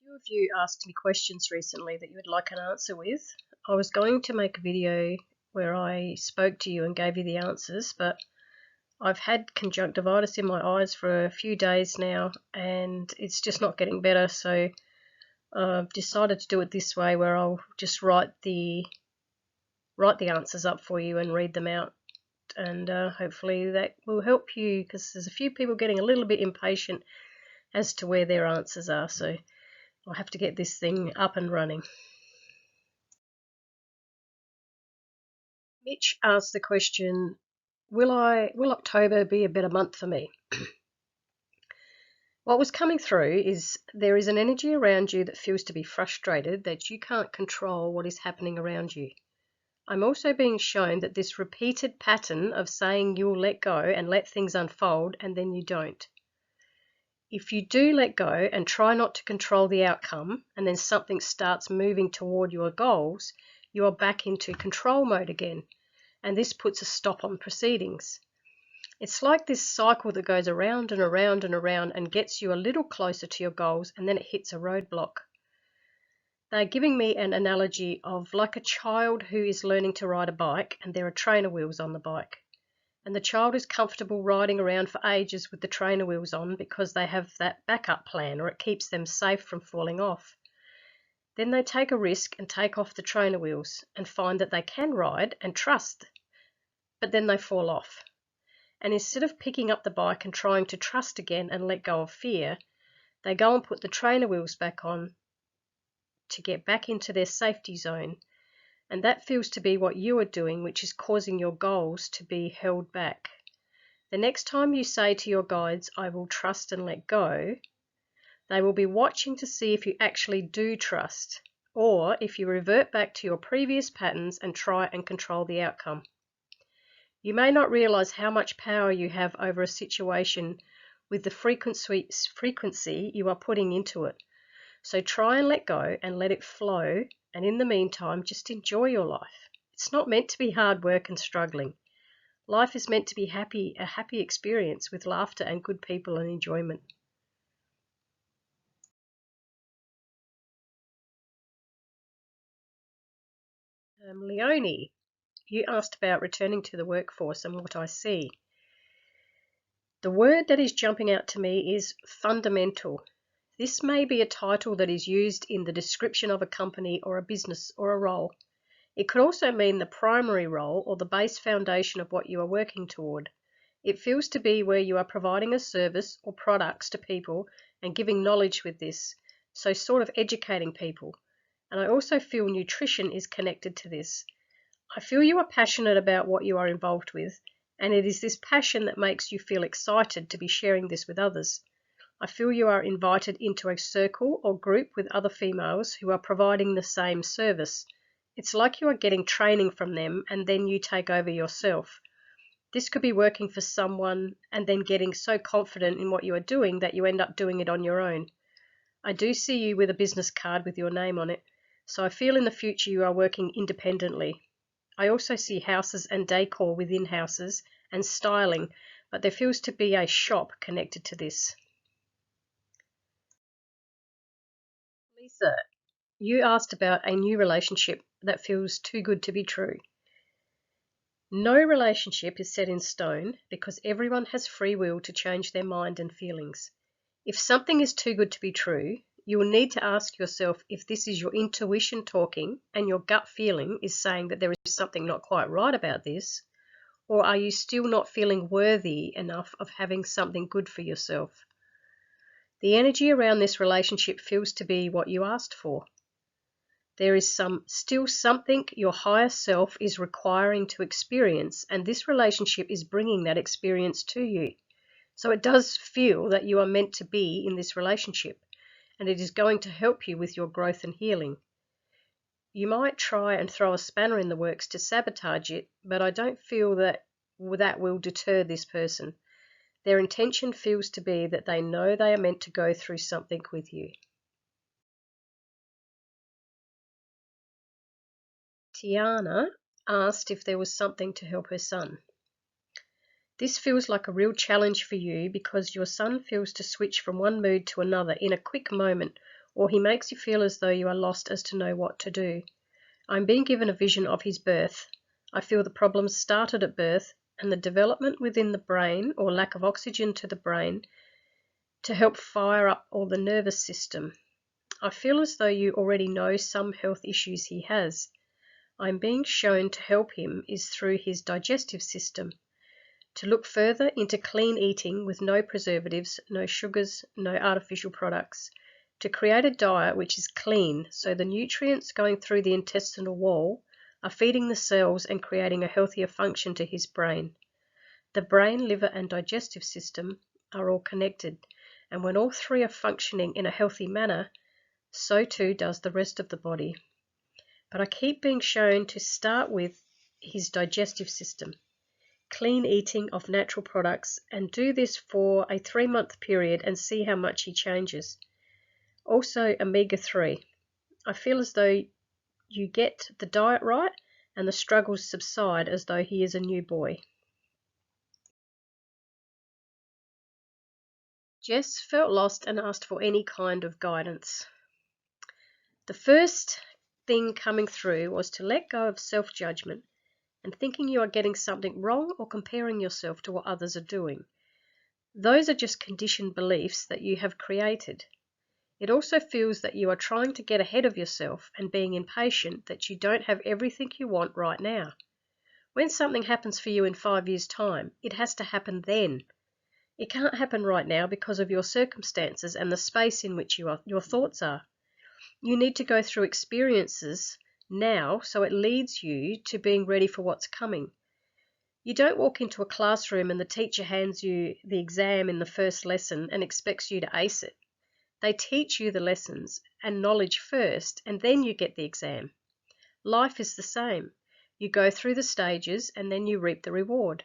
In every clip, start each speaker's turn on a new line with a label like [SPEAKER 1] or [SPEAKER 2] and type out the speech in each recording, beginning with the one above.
[SPEAKER 1] Few of you asked me questions recently that you would like an answer with. I was going to make a video where I spoke to you and gave you the answers, but I've had conjunctivitis in my eyes for a few days now and it's just not getting better, so I've decided to do it this way, where I'll just write the answers up for you and read them out, and hopefully that will help you, because there's a few people getting a little bit impatient as to where their answers are, so I'll have to get this thing up and running. Mitch asked the question, will October be a better month for me? What was coming through is there is an energy around you that feels to be frustrated that you can't control what is happening around you. I'm also being shown that this repeated pattern of saying you'll let go and let things unfold and then you don't. If you do let go and try not to control the outcome, and then something starts moving toward your goals, you are back into control mode again, and this puts a stop on proceedings. It's like this cycle that goes around and around and around and gets you a little closer to your goals, and then it hits a roadblock. They're giving me an analogy of like a child who is learning to ride a bike and there are trainer wheels on the bike. And the child is comfortable riding around for ages with the trainer wheels on because they have that backup plan, or it keeps them safe from falling off. Then they take a risk and take off the trainer wheels and find that they can ride and trust, but then they fall off. And instead of picking up the bike and trying to trust again and let go of fear, they go and put the trainer wheels back on to get back into their safety zone. And that feels to be what you are doing, which is causing your goals to be held back. The next time you say to your guides, I will trust and let go, they will be watching to see if you actually do trust, or if you revert back to your previous patterns and try and control the outcome. You may not realize how much power you have over a situation with the frequency you are putting into it. So try and let go and let it flow, and in the meantime, just enjoy your life. It's not meant to be hard work and struggling. Life is meant to be a happy experience with laughter and good people and enjoyment. Leonie, you asked about returning to the workforce and what I see. The word that is jumping out to me is fundamental. This may be a title that is used in the description of a company or a business or a role. It could also mean the primary role or the base foundation of what you are working toward. It feels to be where you are providing a service or products to people and giving knowledge with this, so sort of educating people. And I also feel nutrition is connected to this. I feel you are passionate about what you are involved with, and it is this passion that makes you feel excited to be sharing this with others. I feel you are invited into a circle or group with other females who are providing the same service. It's like you are getting training from them and then you take over yourself. This could be working for someone and then getting so confident in what you are doing that you end up doing it on your own. I do see you with a business card with your name on it, so I feel in the future you are working independently. I also see houses and decor within houses and styling, but there feels to be a shop connected to this. Lisa, you asked about a new relationship that feels too good to be true. No relationship is set in stone because everyone has free will to change their mind and feelings. If something is too good to be true, you will need to ask yourself if this is your intuition talking and your gut feeling is saying that there is something not quite right about this, or are you still not feeling worthy enough of having something good for yourself? The energy around this relationship feels to be what you asked for. There is still something your higher self is requiring to experience, and this relationship is bringing that experience to you. So it does feel that you are meant to be in this relationship, and it is going to help you with your growth and healing. You might try and throw a spanner in the works to sabotage it, but I don't feel that will deter this person. Their intention feels to be that they know they are meant to go through something with you. Tiana asked if there was something to help her son. This feels like a real challenge for you because your son feels to switch from one mood to another in a quick moment, or he makes you feel as though you are lost as to know what to do. I'm being given a vision of his birth. I feel the problems started at birth and the development within the brain, or lack of oxygen to the brain, to help fire up all the nervous system. I feel as though you already know some health issues he has. I'm being shown to help him is through his digestive system. To look further into clean eating with no preservatives, no sugars, no artificial products. To create a diet which is clean, so the nutrients going through the intestinal wall are feeding the cells and creating a healthier function to his brain. The brain, liver, and digestive system are all connected, and when all three are functioning in a healthy manner, so too does the rest of the body. But I keep being shown to start with his digestive system, clean eating of natural products, and do this for a 3-month period and see how much he changes. Also omega-3. I feel as though you get the diet right and the struggles subside as though he is a new boy. Jess felt lost and asked for any kind of guidance. The first thing coming through was to let go of self-judgment and thinking you are getting something wrong or comparing yourself to what others are doing. Those are just conditioned beliefs that you have created. It also feels that you are trying to get ahead of yourself and being impatient that you don't have everything you want right now. When something happens for you in 5 years' time, it has to happen then. It can't happen right now because of your circumstances and the space in which your thoughts are. You need to go through experiences now so it leads you to being ready for what's coming. You don't walk into a classroom and the teacher hands you the exam in the first lesson and expects you to ace it. They teach you the lessons and knowledge first, and then you get the exam. Life is the same. You go through the stages and then you reap the reward.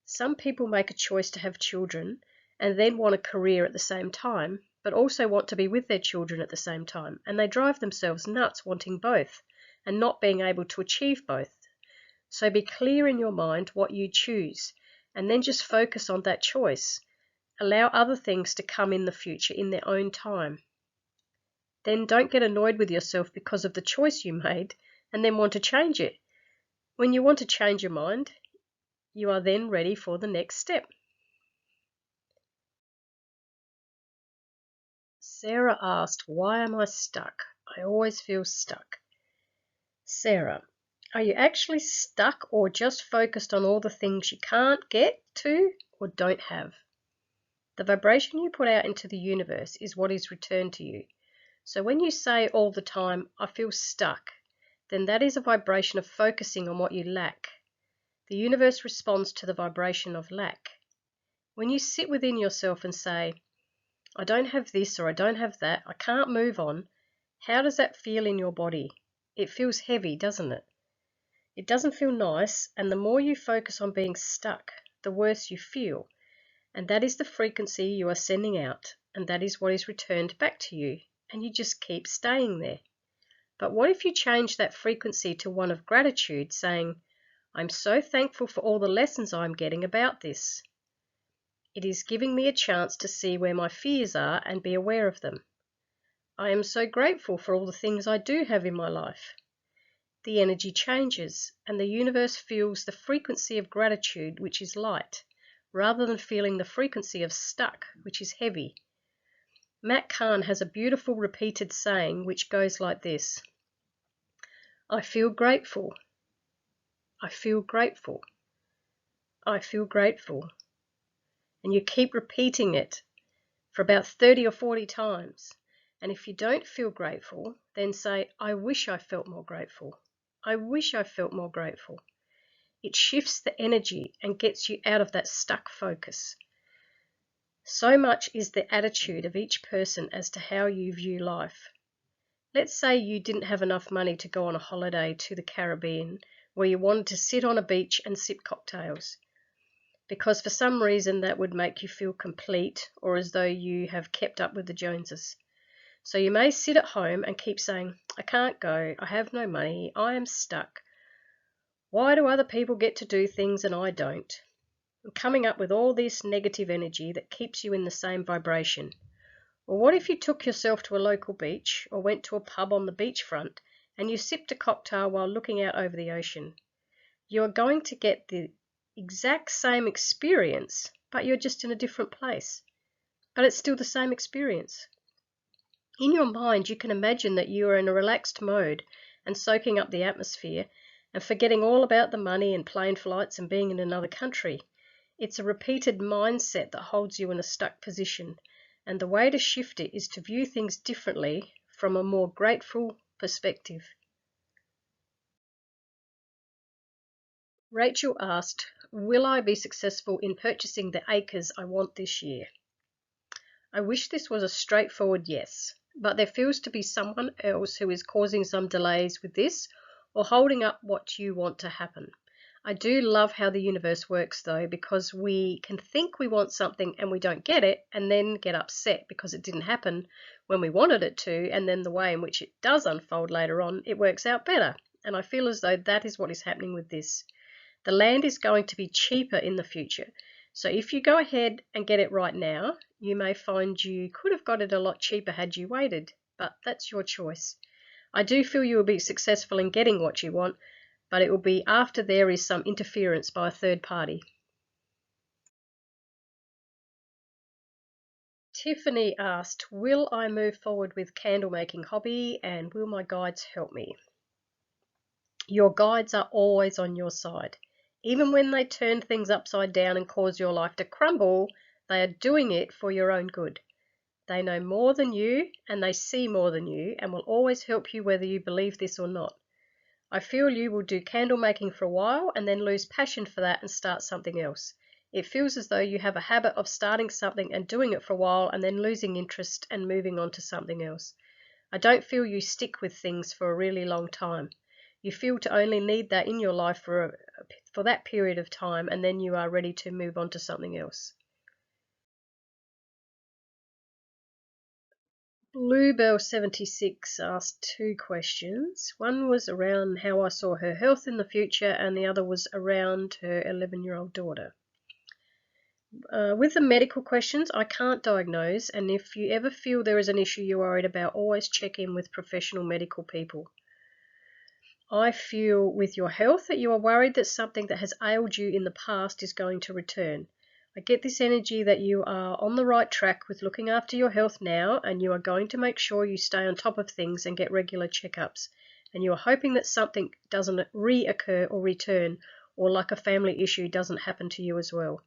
[SPEAKER 1] Some people make a choice to have children and then want a career at the same time, but also want to be with their children at the same time, and they drive themselves nuts wanting both and not being able to achieve both. So be clear in your mind what you choose, and then just focus on that choice. Allow other things to come in the future in their own time. Then don't get annoyed with yourself because of the choice you made and then want to change it. When you want to change your mind, you are then ready for the next step. Sarah asked, why am I stuck? I always feel stuck. Sarah, are you actually stuck or just focused on all the things you can't get to or don't have? The vibration you put out into the universe is what is returned to you. So when you say all the time, I feel stuck, then that is a vibration of focusing on what you lack. The universe responds to the vibration of lack. When you sit within yourself and say, I don't have this or I don't have that, I can't move on, how does that feel in your body? It feels heavy, doesn't it? It doesn't feel nice, and the more you focus on being stuck, the worse you feel. And that is the frequency you are sending out, and that is what is returned back to you, and you just keep staying there. But what if you change that frequency to one of gratitude, saying, I'm so thankful for all the lessons I'm getting about this. It is giving me a chance to see where my fears are and be aware of them. I am so grateful for all the things I do have in my life. The energy changes, and the universe feels the frequency of gratitude, which is light, rather than feeling the frequency of stuck, which is heavy. Matt Kahn has a beautiful repeated saying which goes like this: I feel grateful. I feel grateful. I feel grateful. And you keep repeating it for about 30 or 40 times. And if you don't feel grateful, then say, I wish I felt more grateful. I wish I felt more grateful. It shifts the energy and gets you out of that stuck focus. So much is the attitude of each person as to how you view life. Let's say you didn't have enough money to go on a holiday to the Caribbean where you wanted to sit on a beach and sip cocktails, because for some reason that would make you feel complete or as though you have kept up with the Joneses. So you may sit at home and keep saying, I can't go, I have no money, I am stuck. Why do other people get to do things and I don't? And coming up with all this negative energy that keeps you in the same vibration. Well, what if you took yourself to a local beach or went to a pub on the beachfront and you sipped a cocktail while looking out over the ocean? You are going to get the exact same experience, but you're just in a different place. But it's still the same experience. In your mind, you can imagine that you are in a relaxed mode and soaking up the atmosphere and forgetting all about the money and plane flights and being in another country. It's a repeated mindset that holds you in a stuck position, and the way to shift it is to view things differently from a more grateful perspective. Rachel asked, will I be successful in purchasing the acres I want this year? I wish this was a straightforward yes, but there feels to be someone else who is causing some delays with this or holding up what you want to happen. I do love how the universe works though, because we can think we want something and we don't get it and then get upset because it didn't happen when we wanted it to, and then the way in which it does unfold later on, it works out better. And I feel as though that is what is happening with this. The land is going to be cheaper in the future. So if you go ahead and get it right now, you may find you could have got it a lot cheaper had you waited, but that's your choice. I do feel you will be successful in getting what you want, but it will be after there is some interference by a third party. Tiffany asked, will I move forward with candle making hobby and will my guides help me? Your guides are always on your side. Even when they turn things upside down and cause your life to crumble, they are doing it for your own good. They know more than you and they see more than you and will always help you whether you believe this or not. I feel you will do candle making for a while and then lose passion for that and start something else. It feels as though you have a habit of starting something and doing it for a while and then losing interest and moving on to something else. I don't feel you stick with things for a really long time. You feel to only need that in your life for that period of time, and then you are ready to move on to something else. Bluebell76 asked two questions. One was around how I saw her health in the future, and the other was around her 11-year-old daughter. With the medical questions, I can't diagnose, and if you ever feel there is an issue you're worried about, always check in with professional medical people. I feel with your health that you are worried that something that has ailed you in the past is going to return. I get this energy that you are on the right track with looking after your health now, and you are going to make sure you stay on top of things and get regular checkups. And you are hoping that something doesn't reoccur or return, or like a family issue doesn't happen to you as well.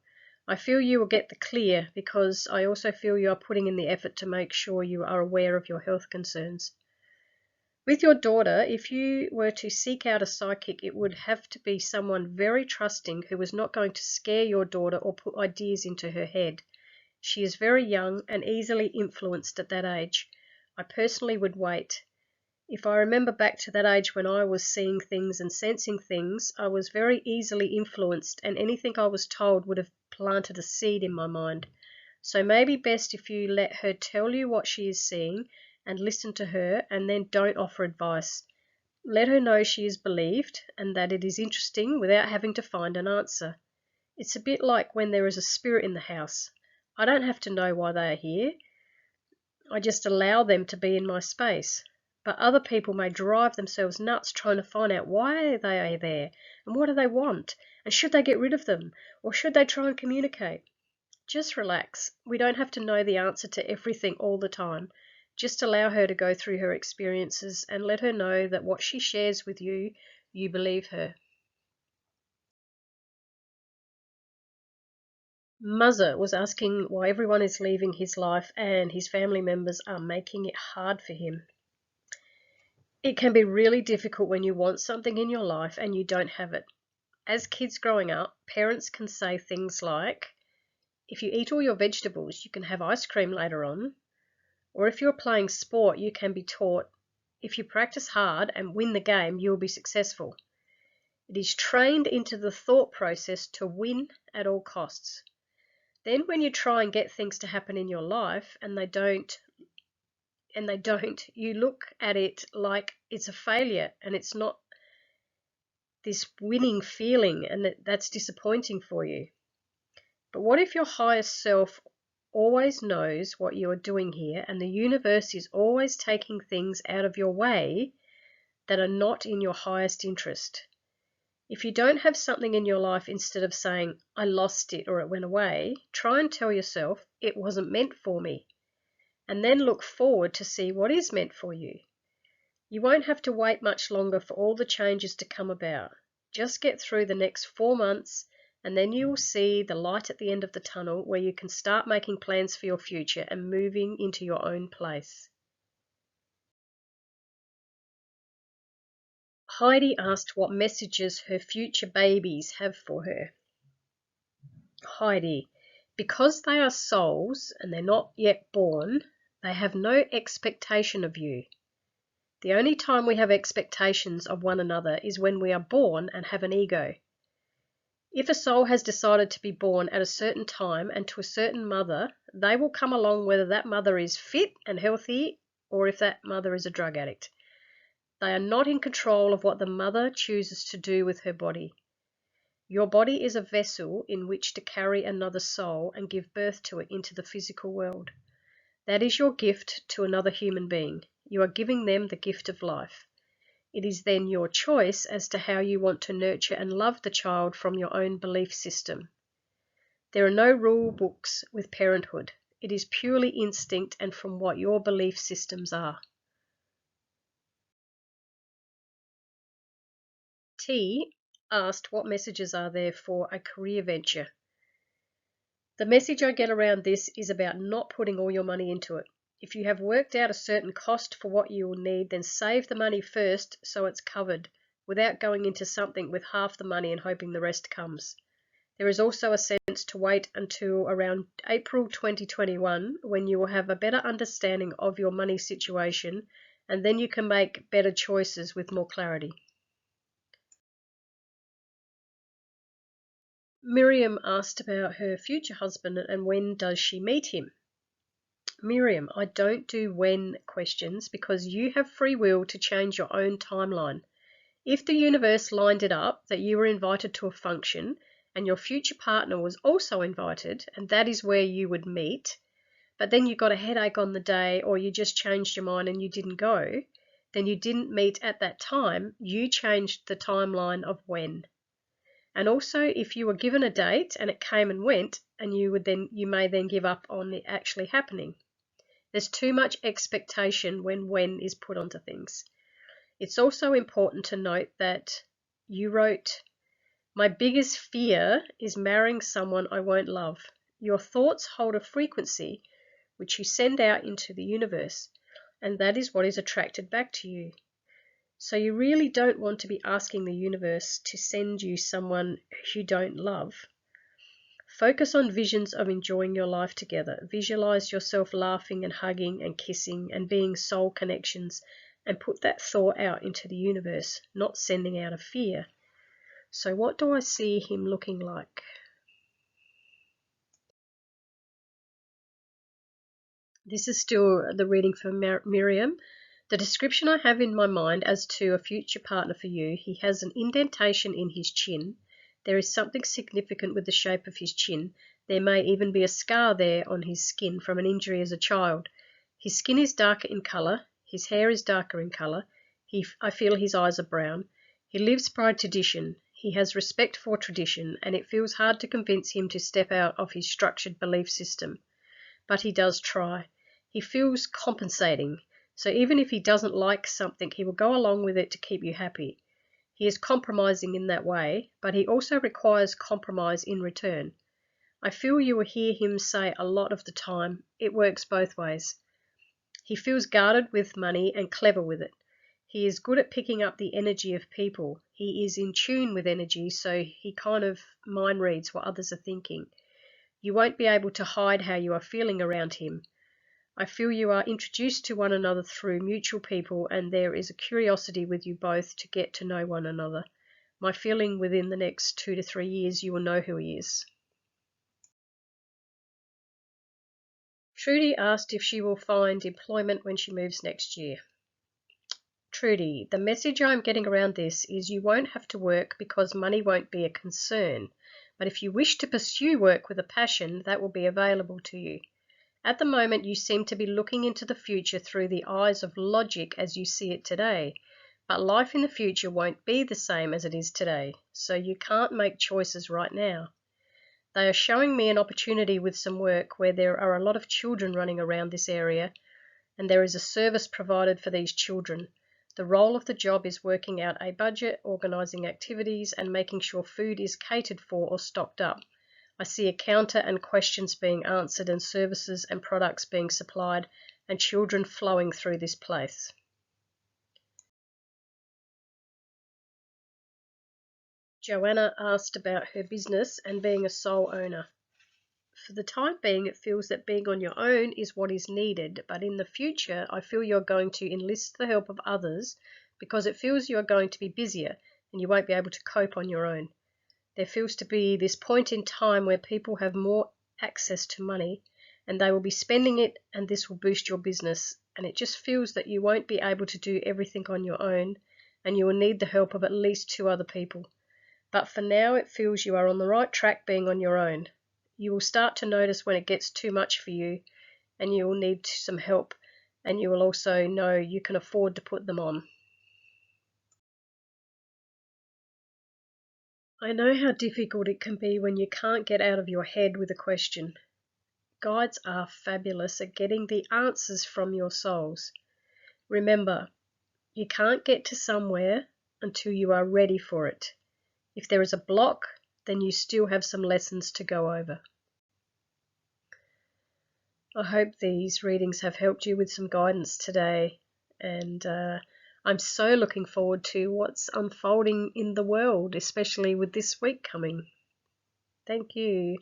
[SPEAKER 1] I feel you will get the clear because I also feel you are putting in the effort to make sure you are aware of your health concerns. With your daughter, if you were to seek out a psychic, it would have to be someone very trusting who was not going to scare your daughter or put ideas into her head. She is very young and easily influenced at that age. I personally would wait. If I remember back to that age when I was seeing things and sensing things, I was very easily influenced, and anything I was told would have planted a seed in my mind. So maybe best if you let her tell you what she is seeing and listen to her, and then don't offer advice. Let her know she is believed and that it is interesting without having to find an answer. It's a bit like when there is a spirit in the house. I don't have to know why they are here. I just allow them to be in my space. But other people may drive themselves nuts trying to find out why they are there and what do they want, and should they get rid of them, or should they try and communicate. Just relax. We don't have to know the answer to everything all the time. Just allow her to go through her experiences and let her know that what she shares with you, you believe her. Muzza was asking why everyone is leaving his life and his family members are making it hard for him. It can be really difficult when you want something in your life and you don't have it. As kids growing up, parents can say things like, if you eat all your vegetables, you can have ice cream later on. Or if you're playing sport, you can be taught, if you practice hard and win the game, you will be successful. It is trained into the thought process to win at all costs. Then when you try and get things to happen in your life and they don't, you look at it like it's a failure and it's not this winning feeling, and that's disappointing for you. But what if your higher self always knows what you are doing here, and the universe is always taking things out of your way that are not in your highest interest. If you don't have something in your life, instead of saying, I lost it or it went away, try and tell yourself, it wasn't meant for me. And then look forward to see what is meant for you. You won't have to wait much longer for all the changes to come about. Just get through the next 4 months, and then you will see the light at the end of the tunnel where you can start making plans for your future and moving into your own place. Heidi asked what messages her future babies have for her. Heidi, because they are souls and they're not yet born, they have no expectation of you. The only time we have expectations of one another is when we are born and have an ego. If a soul has decided to be born at a certain time and to a certain mother, they will come along whether that mother is fit and healthy or if that mother is a drug addict. They are not in control of what the mother chooses to do with her body. Your body is a vessel in which to carry another soul and give birth to it into the physical world. That is your gift to another human being. You are giving them the gift of life. It is then your choice as to how you want to nurture and love the child from your own belief system. There are no rule books with parenthood. It is purely instinct and from what your belief systems are. T asked what messages are there for a career venture. The message I get around this is about not putting all your money into it. If you have worked out a certain cost for what you will need, then save the money first so it's covered, without going into something with half the money and hoping the rest comes. There is also a sense to wait until around April 2021 when you will have a better understanding of your money situation, and then you can make better choices with more clarity. Miriam asked about her future husband and when does she meet him. Miriam, I don't do when questions because you have free will to change your own timeline. If the universe lined it up that you were invited to a function and your future partner was also invited, and that is where you would meet, but then you got a headache on the day or you just changed your mind and you didn't go, then you didn't meet at that time, you changed the timeline of when. And also, if you were given a date and it came and went, and you may then give up on it actually happening. There's too much expectation when is put onto things. It's also important to note that you wrote, my biggest fear is marrying someone I won't love. Your thoughts hold a frequency which you send out into the universe, and that is what is attracted back to you. So you really don't want to be asking the universe to send you someone you don't love. Focus on visions of enjoying your life together. Visualize yourself laughing and hugging and kissing and being soul connections, and put that thought out into the universe, not sending out a fear. So what do I see him looking like? This is still the reading for Miriam. The description I have in my mind as to a future partner for you, he has an indentation in his chin. There is something significant with the shape of his chin. There may even be a scar there on his skin from an injury as a child. His skin is darker in colour. His hair is darker in colour. I feel his eyes are brown. He lives by tradition. He has respect for tradition, and it feels hard to convince him to step out of his structured belief system. But he does try. He feels compensating. So even if he doesn't like something, he will go along with it to keep you happy. He is compromising in that way, but he also requires compromise in return. I feel you will hear him say a lot of the time, it works both ways. He feels guarded with money and clever with it. He is good at picking up the energy of people. He is in tune with energy, so he kind of mind reads what others are thinking. You won't be able to hide how you are feeling around him. I feel you are introduced to one another through mutual people, and there is a curiosity with you both to get to know one another. My feeling within the next 2 to 3 years you will know who he is. Trudy asked if she will find employment when she moves next year. Trudy, the message I'm getting around this is you won't have to work because money won't be a concern. But if you wish to pursue work with a passion, that will be available to you. At the moment, you seem to be looking into the future through the eyes of logic as you see it today, but life in the future won't be the same as it is today, so you can't make choices right now. They are showing me an opportunity with some work where there are a lot of children running around this area, and there is a service provided for these children. The role of the job is working out a budget, organising activities, and making sure food is catered for or stocked up. I see a counter and questions being answered and services and products being supplied and children flowing through this place. Joanna asked about her business and being a sole owner. For the time being, it feels that being on your own is what is needed, but in the future, I feel you're going to enlist the help of others because it feels you are going to be busier and you won't be able to cope on your own. There feels to be this point in time where people have more access to money and they will be spending it, and this will boost your business, and it just feels that you won't be able to do everything on your own and you will need the help of at least 2 other people. But for now, it feels you are on the right track being on your own. You will start to notice when it gets too much for you and you will need some help, and you will also know you can afford to put them on. I know how difficult it can be when you can't get out of your head with a question. Guides are fabulous at getting the answers from your souls. Remember, you can't get to somewhere until you are ready for it. If there is a block, then you still have some lessons to go over. I hope these readings have helped you with some guidance today, and I'm so looking forward to what's unfolding in the world, especially with this week coming. Thank you.